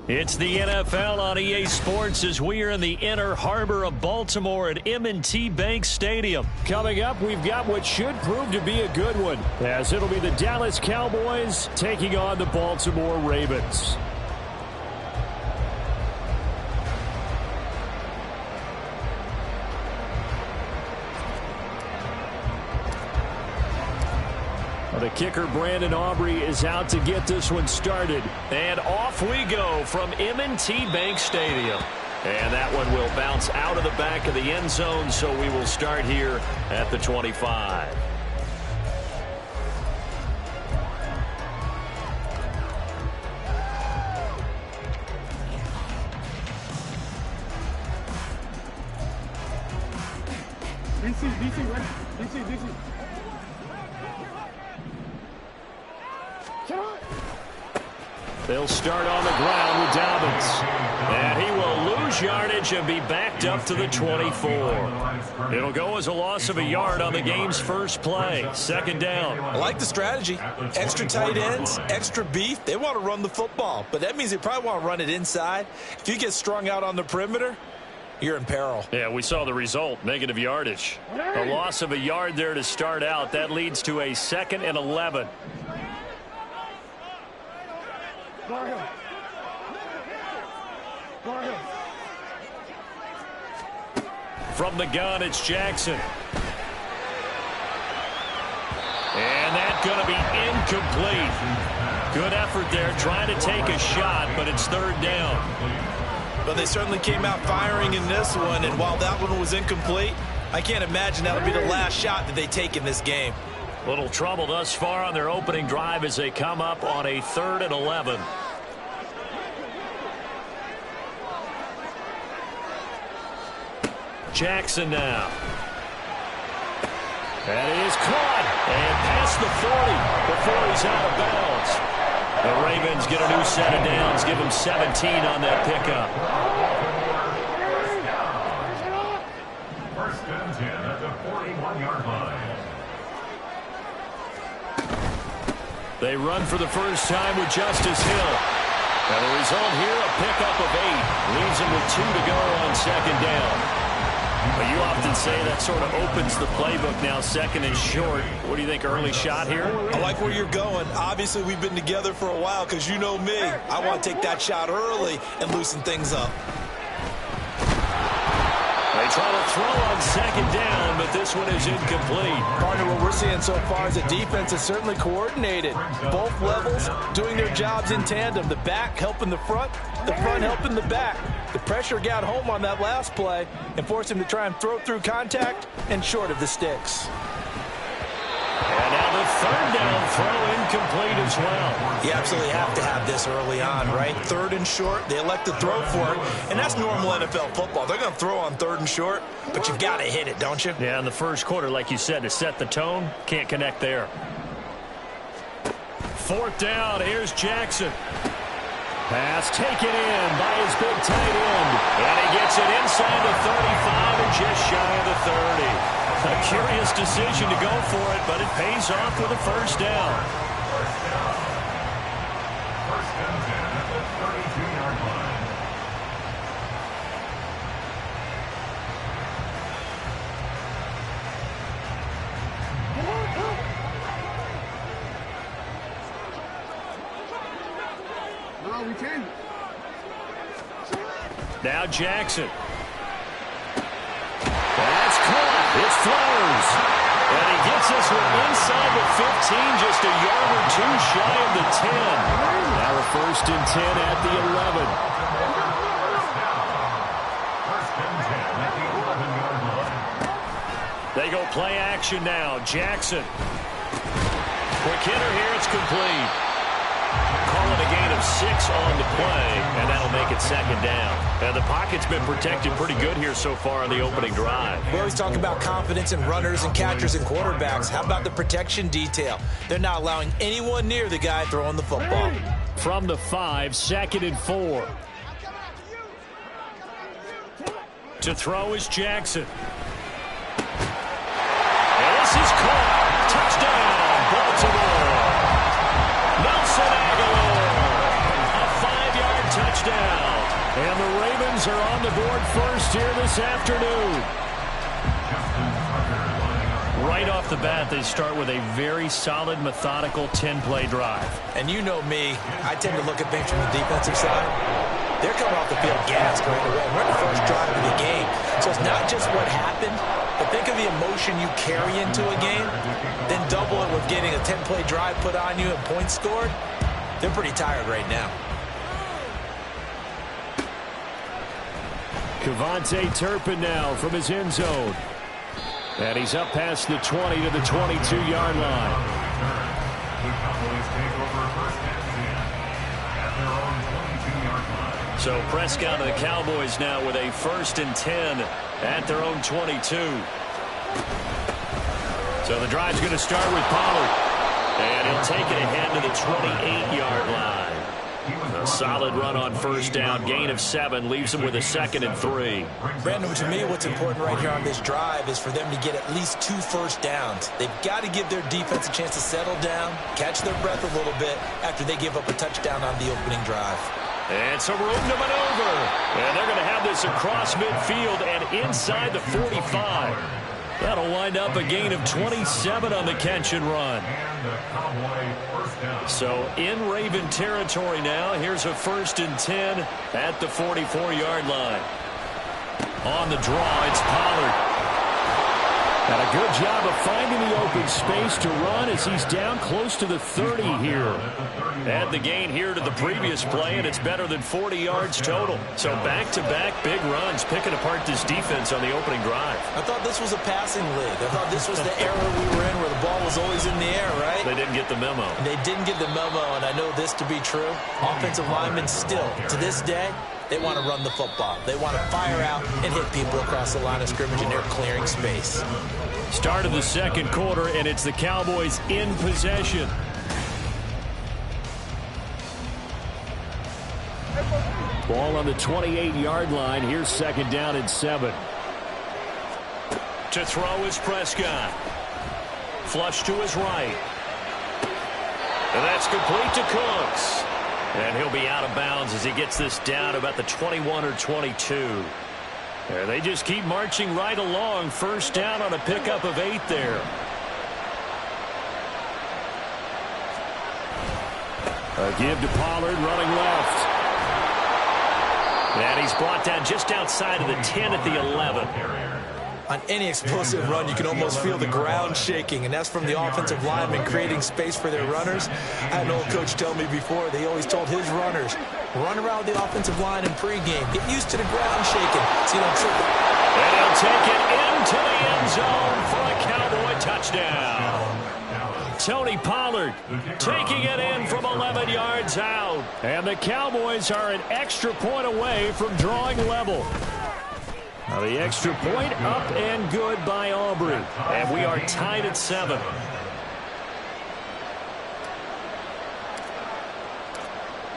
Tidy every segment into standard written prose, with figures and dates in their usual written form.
It's the NFL on EA Sports as we are in the inner harbor of Baltimore at M&T Bank Stadium. Coming up, we've got what should prove to be a good one, as it'll be the Dallas Cowboys taking on the Baltimore Ravens. The kicker, Brandon Aubrey, is out to get this one started. And off we go from M&T Bank Stadium. And that one will bounce out of the back of the end zone, so we will start here at the 25. DC. They'll start on the ground with Dobbins. And he will lose yardage and be backed up to the 24. It'll go as a loss of a yard on the game's first play. Second down. I like the strategy. Extra tight ends, extra beef. They want to run the football, but that means they probably want to run it inside. If you get strung out on the perimeter, you're in peril. Yeah, we saw the result, negative yardage. A loss of a yard there to start out. That leads to a 2nd and 11. From the gun, it's Jackson. And that's going to be incomplete. Good effort there, trying to take a shot, but it's third down. But they certainly came out firing in this one, and while that one was incomplete, I can't imagine that'll be the last shot that they take in this game. Little trouble thus far on their opening drive as they come up on a 3rd and 11. Jackson now. And he is caught and past the 40 before he's out of bounds. The Ravens get a new set of downs, give them 17 on that pickup. First and 10 at the 41-yard line. They run for the first time with Justice Hill. And the result here, a pickup of 8. Leaves them with 2 to go on second down. But you often say that sort of opens the playbook now, 2nd and short. What do you think, early shot here? I like where you're going. Obviously, we've been together for a while because you know me. I want to take that shot early and loosen things up. They try to throw on second down, but this one is incomplete. Partner, what we're seeing so far is the defense is certainly coordinated. Both levels doing their jobs in tandem. The back helping the front helping the back. The pressure got home on that last play and forced him to try and throw through contact and short of the sticks. And now the third down throw incomplete as well. You absolutely have to have this early on, right? 3rd and short, they elect to throw for it, and that's normal NFL football. They're going to throw on 3rd and short, but you've got to hit it, don't you? Yeah, in the first quarter, like you said, to set the tone, can't connect there. 4th down, here's Jackson. Pass taken in by his big tight end. And he gets it inside the 35 and just shy of the 30. A curious decision to go for it, but it pays off with a first down. First and 10 at the 32-yard line. Now Jackson. That's caught. It's Flowers. And he gets this one inside the 15, just a yard or 2 shy of the 10. Now a 1st and 10 at the 11. First and 10 at the 11-yard line. They go play action now. Jackson. Quick hitter here. It's complete. Call it a gain of 6 on the play, and that'll make it second down. And the pocket's been protected pretty good here so far on the opening drive. We always talk about confidence in runners and catchers and quarterbacks. How about the protection detail? They're not allowing anyone near the guy throwing the football. From the 5, 2nd and 4. To throw is Jackson. And this is caught. Touchdown, Baltimore. Nelson Aguilar. A 5-yard touchdown Cowboys are on the board first here this afternoon. Right off the bat, they start with a very solid, methodical 10-play drive. And you know me, I tend to look at things from the defensive side. They're coming off the field gassed right away. We're in the first drive of the game. So it's not just what happened, but think of the emotion you carry into a game, then double it with getting a 10-play drive put on you and points scored. They're pretty tired right now. Kevontae Turpin now from his end zone. And he's up past the 20 to the 22-yard line. So Prescott and the Cowboys now with a 1st and 10 at their own 22. So the drive's going to start with Pollard. And he'll take it ahead to the 28-yard line. A solid run on first down. Gain of 7 leaves him with a 2nd and 3. Brandon, to me, what's important right here on this drive is for them to get at least 2 first downs. They've got to give their defense a chance to settle down, catch their breath a little bit after they give up a touchdown on the opening drive. And some room to maneuver. And they're going to have this across midfield and inside the 45. That'll wind up a gain of 27 on the catch and run. So in Raven territory now. Here's a 1st and 10 at the 44-yard line. On the draw, it's Pollard. And a good job of finding the open space to run as he's down close to the 30 here. Add the gain here to the previous play, and it's better than 40 yards total. So back-to-back big runs, picking apart this defense on the opening drive. I thought this was a passing league. I thought this was the era we were in where the ball was always in the air, right? They didn't get the memo. They didn't get the memo, and I know this to be true. Offensive linemen still, to this day, they want to run the football. They want to fire out and hit people across the line of scrimmage, and they're clearing space. Start of the second quarter, and it's the Cowboys in possession. Ball on the 28-yard line. Here's 2nd down and 7. To throw is Prescott. Flush to his right. And that's complete to Cooks. And he'll be out of bounds as he gets this down about the 21 or 22. There, they just keep marching right along. First down on a pickup of 8 there. A give to Pollard running left. And he's brought down just outside of the 10 at the 11. On any explosive run, you can almost feel the ground shaking, and that's from the offensive linemen creating space for their runners. I had an old coach tell me before, they always told his runners, run around the offensive line in pregame. Get used to the ground shaking so you don't trip it. And he'll take it into the end zone for a Cowboy touchdown. Tony Pollard taking it in from 11 yards out. And the Cowboys are an extra point away from drawing level. Now the extra point up and good by Aubrey. And we are tied at 7.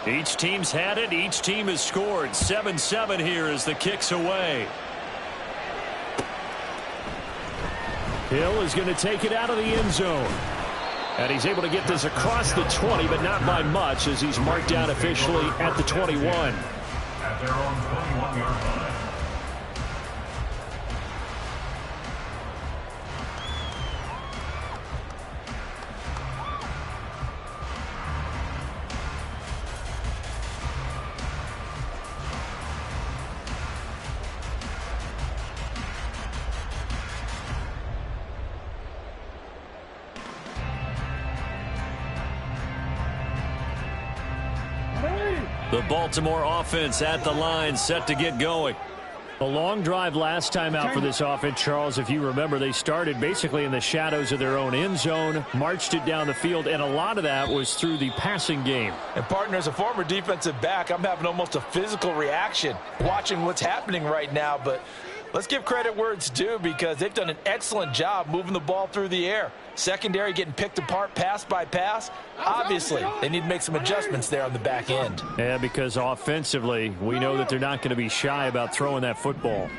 Each team's had it. Each team has scored. 7-7 here as the kick's away. Hill is going to take it out of the end zone. And he's able to get this across the 20, but not by much as he's marked down officially at the 21. At their own 21-yard line. The Baltimore offense at the line, set to get going. A long drive last time out for this offense, Charles. If you remember, they started basically in the shadows of their own end zone, marched it down the field, and a lot of that was through the passing game. And partner, as a former defensive back, I'm having almost a physical reaction watching what's happening right now. But let's give credit where it's due because they've done an excellent job moving the ball through the air. Secondary getting picked apart pass by pass. Obviously, they need to make some adjustments there on the back end. Yeah, because offensively, we know that they're not going to be shy about throwing that football.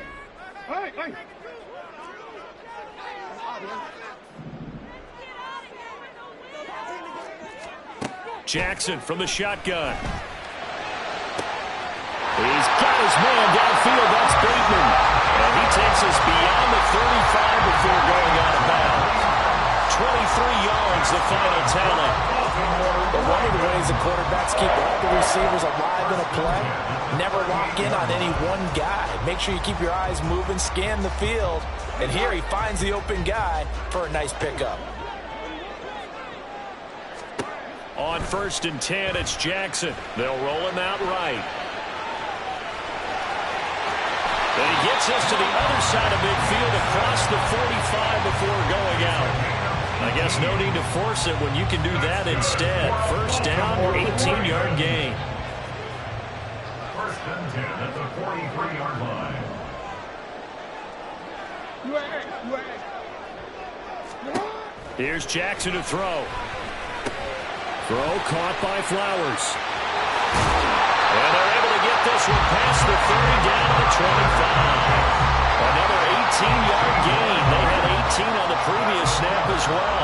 Jackson from the shotgun. He's got his man downfield. That's Bateman. And he takes us beyond the 35 before going out of bounds. 23 yards, the final tally. But one of the ways the quarterbacks keep all the receivers alive in a play, never lock in on any one guy. Make sure you keep your eyes moving, scan the field. And here he finds the open guy for a nice pickup. On 1st and 10, it's Jackson. They'll roll him out right. And he gets us to the other side of midfield across the 45 before going out. I guess no need to force it when you can do that instead. 1st down, 18-yard gain. 1st and 10 at the 43-yard line. Here's Jackson to throw. Throw caught by Flowers. And they're able to get this one past the 30 down to the 25. Another 18-yard gain. They had 18 on the previous snap as well.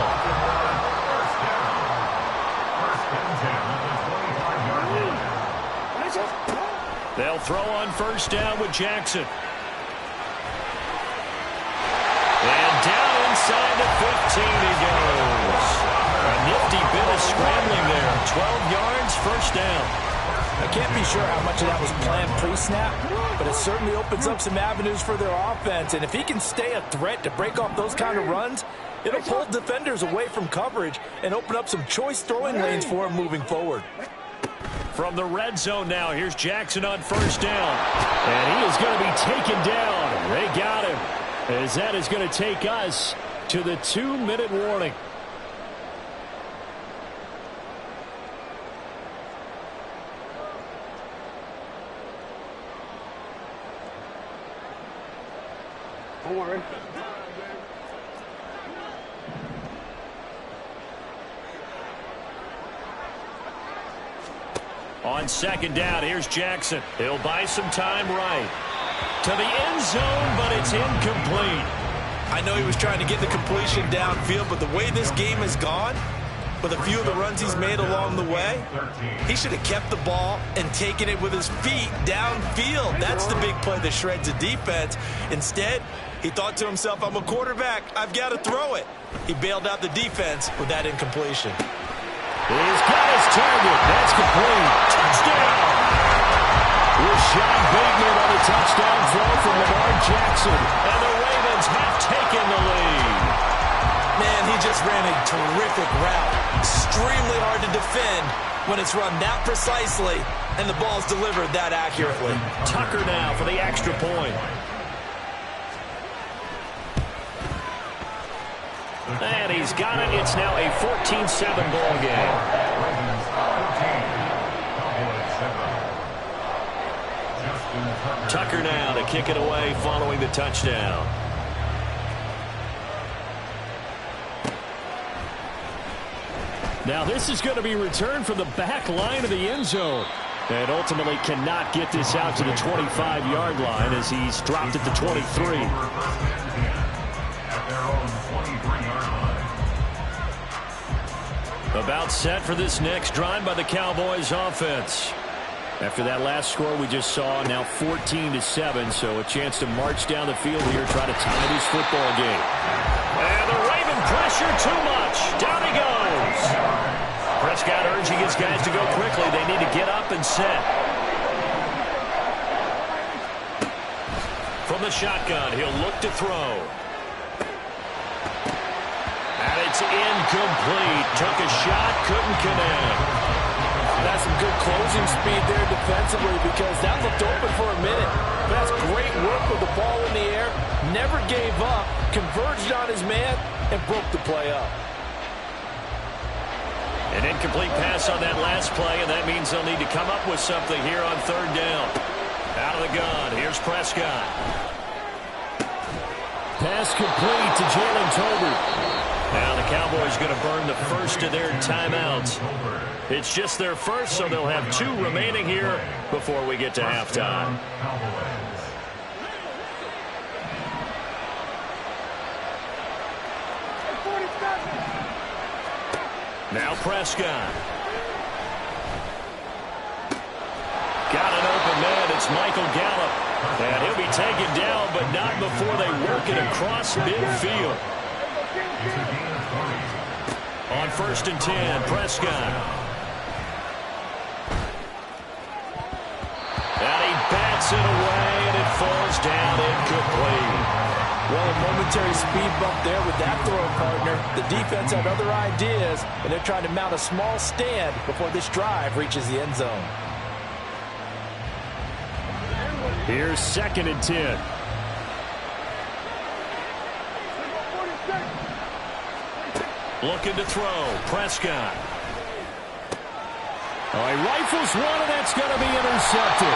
1st and 10 at the 25-yard line. They'll throw on 1st down with Jackson. And down inside the 15 he goes. A nifty bit of scrambling there. 12 yards, 1st down. I can't be sure how much of that was planned pre-snap, but it certainly opens up some avenues for their offense. And if he can stay a threat to break off those kind of runs, it'll pull defenders away from coverage and open up some choice throwing lanes for him moving forward. From the red zone now, here's Jackson on 1st down. And he is going to be taken down. They got him, as that is going to take us to the 2-minute warning. On 2nd down, here's Jackson. He'll buy some time right. To the end zone, but it's incomplete. I know he was trying to get the completion downfield, but the way this game has gone, with a few of the runs he's made along the way, he should have kept the ball and taken it with his feet downfield. That's the big play that shreds the defense. Instead, he thought to himself, I'm a quarterback, I've got to throw it. He bailed out the defense with that incompletion. He's got his target. That's complete. Touchdown! Rashad Bateman on a touchdown throw from Lamar Jackson. And the Ravens have taken the lead. Man, he just ran a terrific route. Extremely hard to defend when it's run that precisely and the ball's delivered that accurately. Tucker now for the extra point. And he's got it. It's now a 14-7 ball game. Tucker now to kick it away following the touchdown. Now this is going to be returned from the back line of the end zone. And ultimately cannot get this out to the 25-yard line as he's dropped at the 23. About set for this next drive by the Cowboys offense. After that last score we just saw, now 14-7, so a chance to march down the field here, try to tie this football game. And the Raven pressure too much. Down he goes. Prescott urging his guys to go quickly. They need to get up and set. From the shotgun, he'll look to throw. And it's incomplete. Took a shot, couldn't connect. That's some good closing speed there defensively because that looked open for a minute. But that's great work with the ball in the air. Never gave up, converged on his man, and broke the play up. An incomplete pass on that last play, and that means they'll need to come up with something here on 3rd down. Out of the gun, here's Prescott. Pass complete to Jalen Tolbert. Now the Cowboys going to burn the first of their timeouts. It's just their first, so they'll have 2 remaining here before we get to halftime. Now Prescott. Got an open man. It's It's Michael Gallup. And he'll be taken down, but not before they work it across midfield. On 1st and 10, Prescott. And he bats it away, and it falls down incomplete. Well, a momentary speed bump there with that throw, partner. The defense had other ideas, and they're trying to mount a small stand before this drive reaches the end zone. Here's 2nd and 10. Looking to throw. Prescott. Oh, he rifles one, and that's going to be intercepted.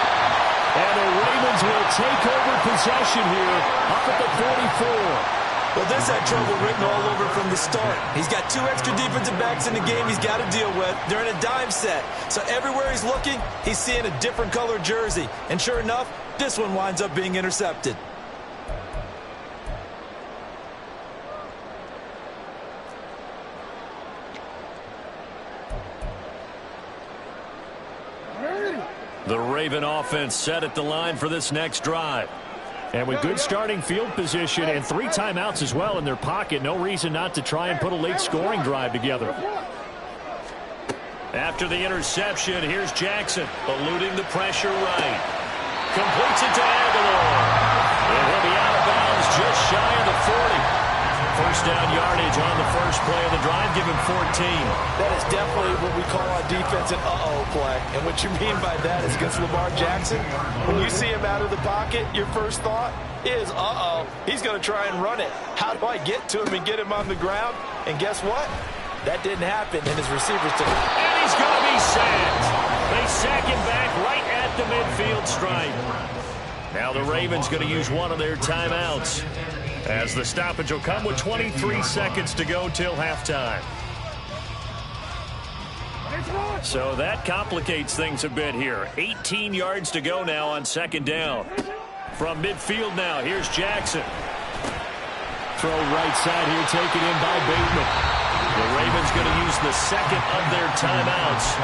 And the Ravens will take over possession here up at the 44. Well, this had trouble written all over from the start. He's got 2 extra defensive backs in the game he's got to deal with. They're in a dime set. So everywhere he's looking, he's seeing a different color jersey. And sure enough, this one winds up being intercepted. The Raven offense set at the line for this next drive. And with good starting field position and 3 timeouts as well in their pocket, no reason not to try and put a late scoring drive together. After the interception, here's Jackson, eluding the pressure right. Completes it to Aguilar. And he'll be out of bounds just shy of the 40. First down yardage on the first play of the drive, give him 14. That is definitely what we call on defense an uh-oh play. And what you mean by that is against Lamar Jackson, when you see him out of the pocket, your first thought is, uh-oh, he's going to try and run it. How do I get to him and get him on the ground? And guess what? That didn't happen, and his receivers took it. And he's going to be sacked. They sack him back right at the midfield stripe. Now the Ravens going to use one of their timeouts, as the stoppage will come with 23 seconds to go till halftime. So that complicates things a bit here. 18 yards to go now on 2nd down. From midfield now, here's Jackson. Throw right side here, taken in by Bateman. The Ravens going to use the 2nd of their timeouts.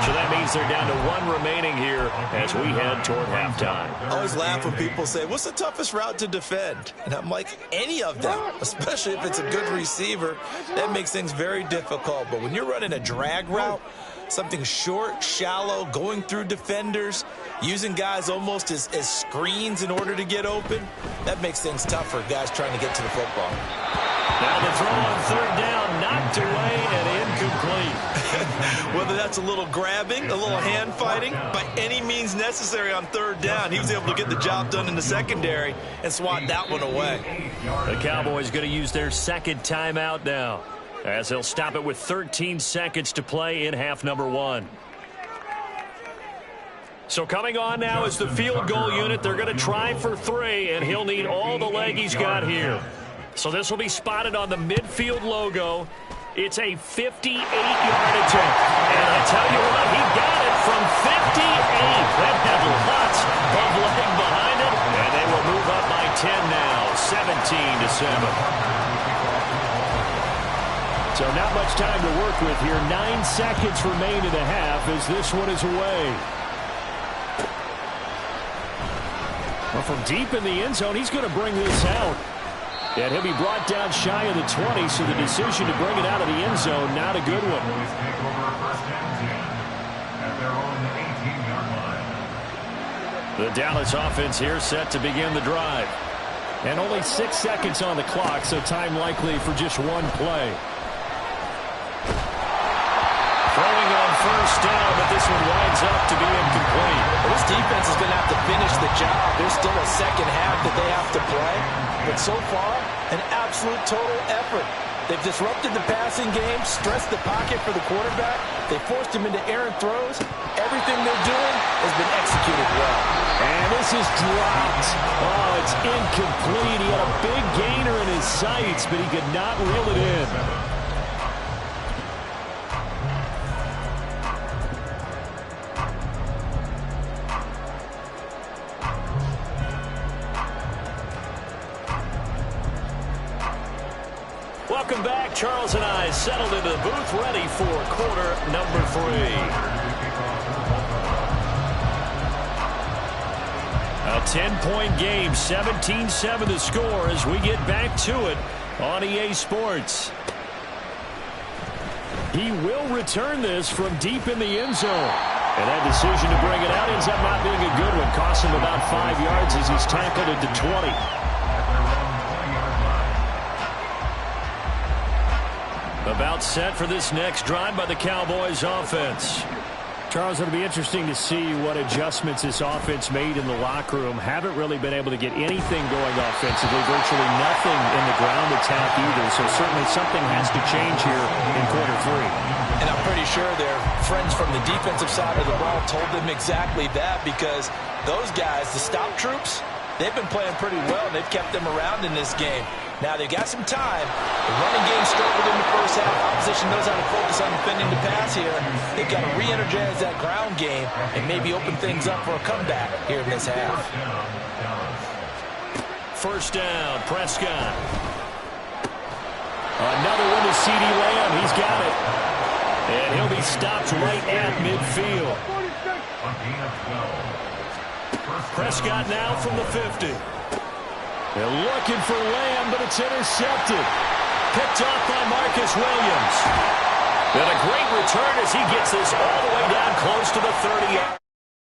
So that means they're down to 1 remaining here as we head toward halftime. I always laugh when people say, what's the toughest route to defend? And I'm like, any of them, especially if it's a good receiver. That makes things very difficult. But when you're running a drag route, something short, shallow, going through defenders, using guys almost as screens in order to get open, that makes things tough for guys trying to get to the football. Now the throw on 3rd down, knocked away and incomplete. Whether that's a little grabbing, a little hand fighting, by any means necessary on 3rd down, he was able to get the job done in the secondary and swat that one away. The Cowboys going to use their 2nd timeout now, as they'll stop it with 13 seconds to play in half number 1. So coming on now is the field goal unit. They're going to try for 3, and he'll need all the leg he's got here. So this will be spotted on the midfield logo. It's a 58-yard attempt. And I tell you what, he got it from 58. That had lots of leg behind it. And they will move up by 10 now, 17-7. So not much time to work with here. 9 seconds remain in the half as this one is away. Well, from deep in the end zone, he's going to bring this out. And he'll be brought down shy of the 20, so the decision to bring it out of the end zone, not a good one. The Dallas offense here set to begin the drive. And only 6 seconds on the clock, so time likely for just 1 play. Throwing on 1st down, but this one winds up to be incomplete. Well, this defense is going to have to finish the job. There's still a 2nd half that they have to play. But so far, an absolute total effort. They've disrupted the passing game, stressed the pocket for the quarterback. They forced him into errant throws. Everything they're doing has been executed well. And this is dropped. Oh, it's incomplete. He had a big gainer in his sights, but he could not reel it in. Welcome back. Charles and I settled into the booth, ready for quarter number 3. A 10-point game, 17-7 the score as we get back to it on EA Sports. He will return this from deep in the end zone. And that decision to bring it out ends up not being a good one. Costs him about 5 yards as he's tackled at the 20. About set for this next drive by the Cowboys offense. Charles, it'll be interesting to see what adjustments this offense made in the locker room. Haven't really been able to get anything going offensively. Virtually nothing in the ground attack either. So certainly something has to change here in quarter three. And I'm pretty sure their friends from the defensive side of the ball told them exactly that, because those guys, the stop troops, they've been playing pretty well, and they've kept them around in this game. Now, they've got some time. The running game struggled in the first half. Opposition knows how to focus on defending the pass here. They've got to re-energize that ground game and maybe open things up for a comeback here in this half. First down, Prescott. Another one to CeeDee Lamb. He's got it. And he'll be stopped right at midfield. Prescott now from the 50. They're looking for Lamb, but it's intercepted. Picked off by Marcus Williams. And a great return as he gets this all the way down close to the 30-yard.